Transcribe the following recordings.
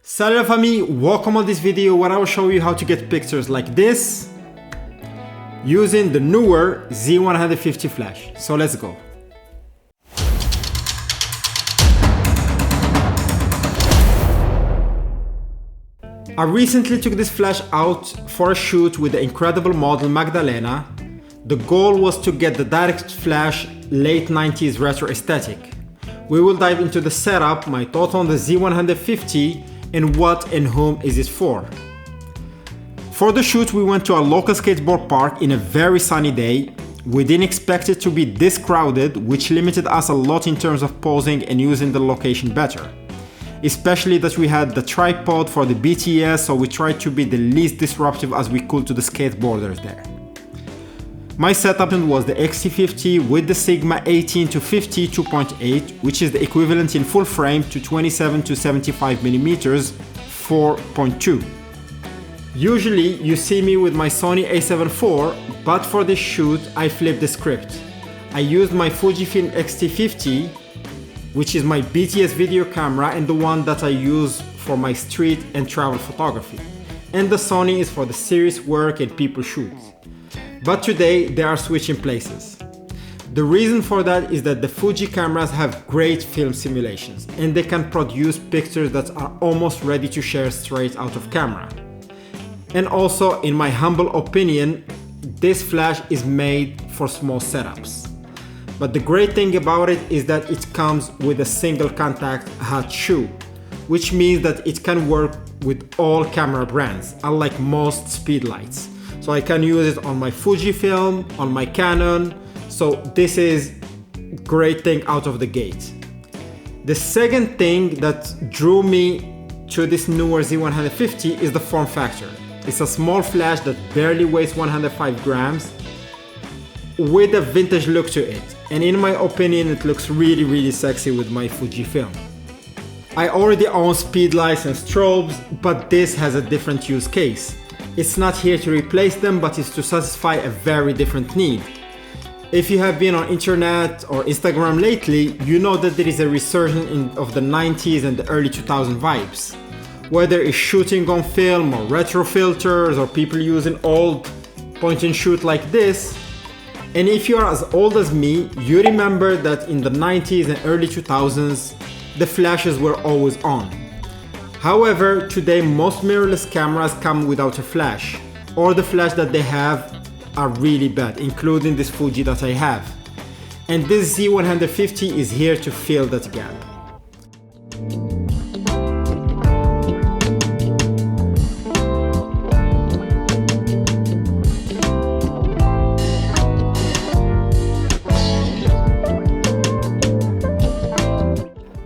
Salut la famille, welcome on this video where I will show you how to get pictures like this using the Neewer Z150 flash. So let's go. I recently took this flash out for a shoot with the incredible model Magda. The goal was to get the direct flash late 90s retro aesthetic. We will dive into the setup, my thoughts on the Z150, and what and whom is it for. For the shoot, we went to a local skateboard park in a very sunny day. We didn't expect it to be this crowded, which limited us a lot in terms of posing and using the location better. Especially that we had the tripod for the BTS, so we tried to be the least disruptive as we could to the skateboarders there. My setup was the XT50 with the Sigma 18 to 50 2.8, which is the equivalent in full frame to 27 to 75mm 4.2. Usually you see me with my Sony a7 IV, but for this shoot I flipped the script. I used my Fujifilm X-T50, which is my BTS video camera and the one that I use for my street and travel photography. And the Sony is for the serious work and people shoots. But today they are switching places. The reason for that is that the Fuji cameras have great film simulations and they can produce pictures that are almost ready to share straight out of camera. And also, in my humble opinion, this flash is made for small setups. But the great thing about it is that it comes with a single contact hat shoe, which means that it can work with all camera brands, unlike most speed lights. So I can use it on my Fujifilm, on my Canon, so this is great thing out of the gate. The second thing that drew me to this Neewer Z150 is the form factor. It's a small flash that barely weighs 105 grams with a vintage look to it. And in my opinion, it looks really sexy with my Fujifilm. I already own speed lights and strobes, but this has a different use case. It's not here to replace them, but it's to satisfy a very different need. If you have been on internet or Instagram lately, you know that there is a resurgence of the 90s and the early 2000s vibes. Whether it's shooting on film or retro filters or people using old point and shoot like this. And if you are as old as me, you remember that in the 90s and early 2000s, the flashes were always on. However, today most mirrorless cameras come without a flash, or the flash that they have are really bad, including this Fuji that I have. And this Z150 is here to fill that gap.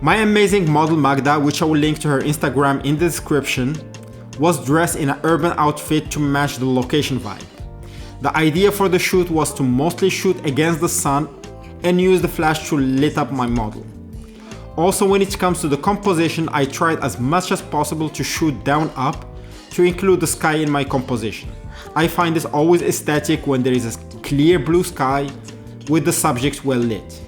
My amazing model Magda, which I will link to her Instagram in the description, was dressed in an urban outfit to match the location vibe. The idea for the shoot was to mostly shoot against the sun and use the flash to lit up my model. Also, when it comes to the composition, I tried as much as possible to shoot down up to include the sky in my composition. I find this always aesthetic when there is a clear blue sky with the subject well lit.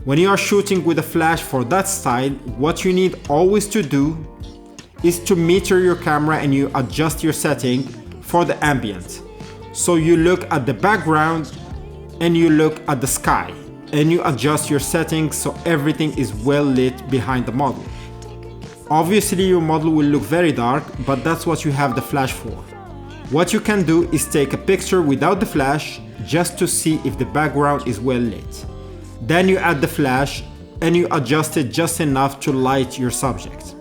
When you are shooting with a flash for that style, what you need always to do is to meter your camera and you adjust your setting for the ambient. So you look at the background and you look at the sky and you adjust your settings so everything is well lit behind the model. Obviously your model will look very dark, but that's what you have the flash for. What you can do is take a picture without the flash just to see if the background is well lit. Then you add the flash and you adjust it just enough to light your subject.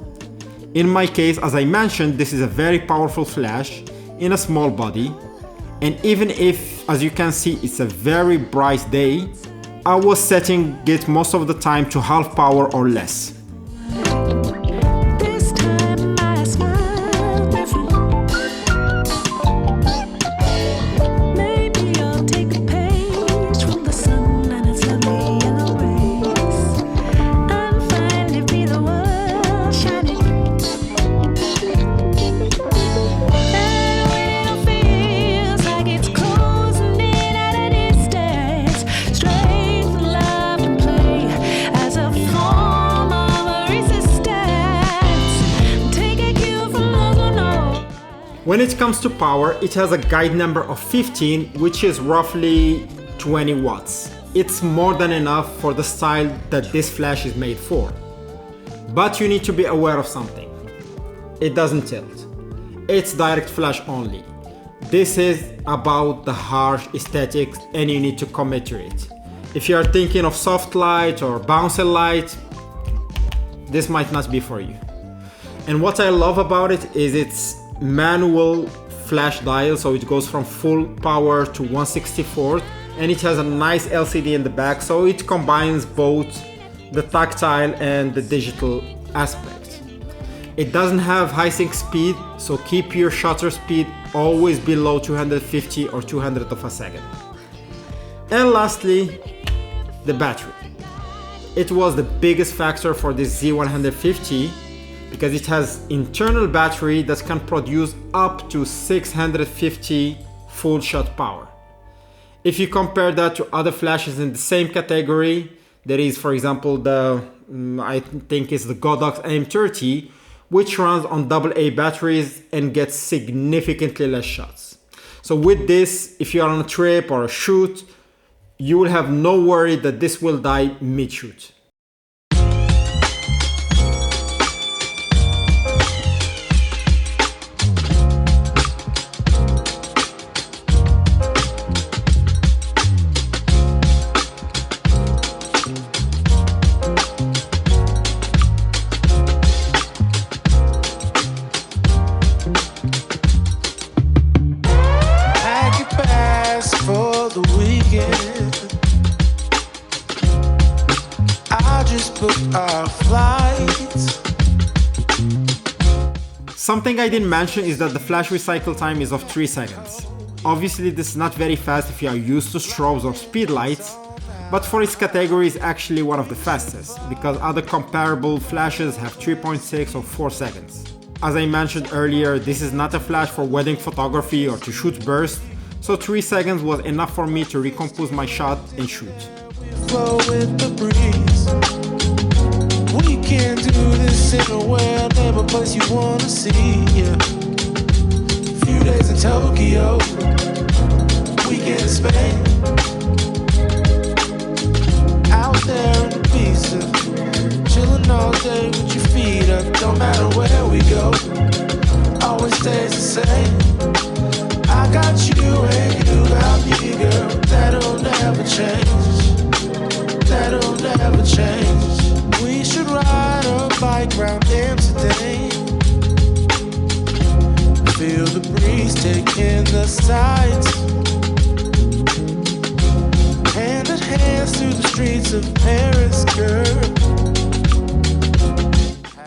In my case, as I mentioned, this is a very powerful flash in a small body, and even if, as you can see, it's a very bright day, I was setting it most of the time to half power or less. Straight love and play as a form of When it comes to power, it has a guide number of 15, which is roughly 20 watts. It's more than enough for the style that this flash is made for. But you need to be aware of something. It doesn't tilt. It's direct flash only. This is about the harsh aesthetics and you need to commit to it. If you are thinking of soft light or bouncy light, this might not be for you. And what I love about it is its manual flash dial, so it goes from full power to 1/64, and it has a nice LCD in the back, so it combines both the tactile and the digital aspect. It doesn't have high sync speed, so keep your shutter speed always below 250 or 200 of a second. And lastly, the battery. It was the biggest factor for this Z150 because it has internal battery that can produce up to 650 full shot power. If you compare that to other flashes in the same category, there is, for example, I think it's the Godox M30, which runs on AA batteries and gets significantly less shots. So with this, if you are on a trip or a shoot, you will have no worry that this will die mid-shoot. Something I didn't mention is that the flash recycle time is of 3 seconds. Obviously this is not very fast if you are used to strobes or speed lights, but for its category is actually one of the fastest, because other comparable flashes have 3.6 or 4 seconds. As I mentioned earlier, this is not a flash for wedding photography or to shoot burst, so 3 seconds was enough for me to recompose my shot and shoot. Flow with the breeze. We can do this anywhere, never place you wanna see. Yeah. Few days in Tokyo, weekend in Spain. Out there in Ibiza, chilling all day with your feet up. Don't matter where we go, always stays the same. I got you and you got me, girl. That'll never change. That'll never change. We should ride a bike round Amsterdam. Feel the breeze taking the sights. Hand in hand through the streets of Paris, girl.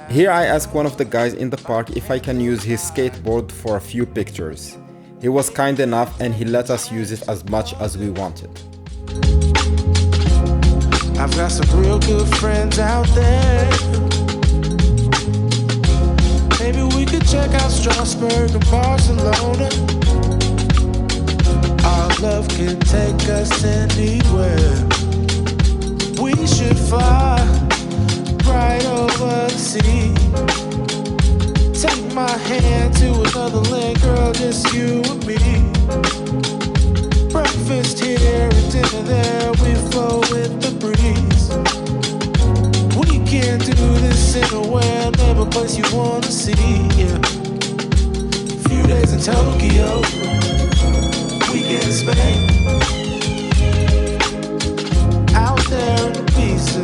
Here I asked one of the guys in the park if I can use his skateboard for a few pictures. He was kind enough and he let us use it as much as we wanted. I've got some real good friends out there. Maybe we could check out Strasbourg and Barcelona. Our love can take us anywhere. We should fly right over the sea. Take my hand to another land, girl, just you and me. Breakfast here and dinner there, we flow with the breeze. We can do this anywhere, never place you wanna see. Yeah. Few days in Tokyo, weekend in Spain. Out there in Ibiza,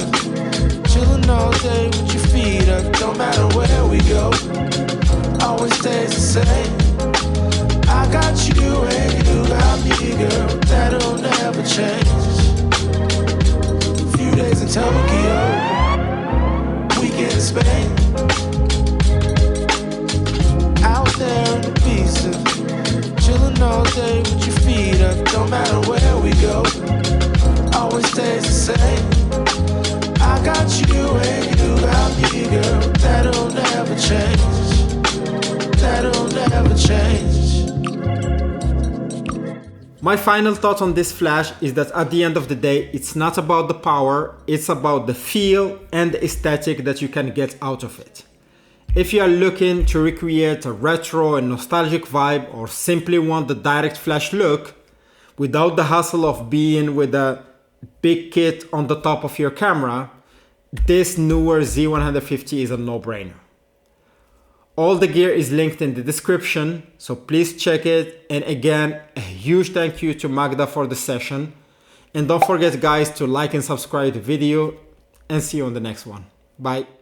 chilling all day with your feet up. Don't matter where we go, always stays the same. I got you and you got me, girl. That'll never change. Few days in Tokyo, weekend in Spain. Out there in Ibiza, chilling all day with your feet up. Don't matter where we go, always stays the same. I got you and you got me, girl. That'll never change. That'll never change. My final thought on this flash is that at the end of the day, it's not about the power, it's about the feel and the aesthetic that you can get out of it. If you are looking to recreate a retro and nostalgic vibe, or simply want the direct flash look without the hassle of being with a big kit on the top of your camera, this Neewer Z150 is a no-brainer. All the gear is linked in the description, so please check it. And again, a huge thank you to Magda for the session. And don't forget guys to like and subscribe the video, and see you on the next one. Bye.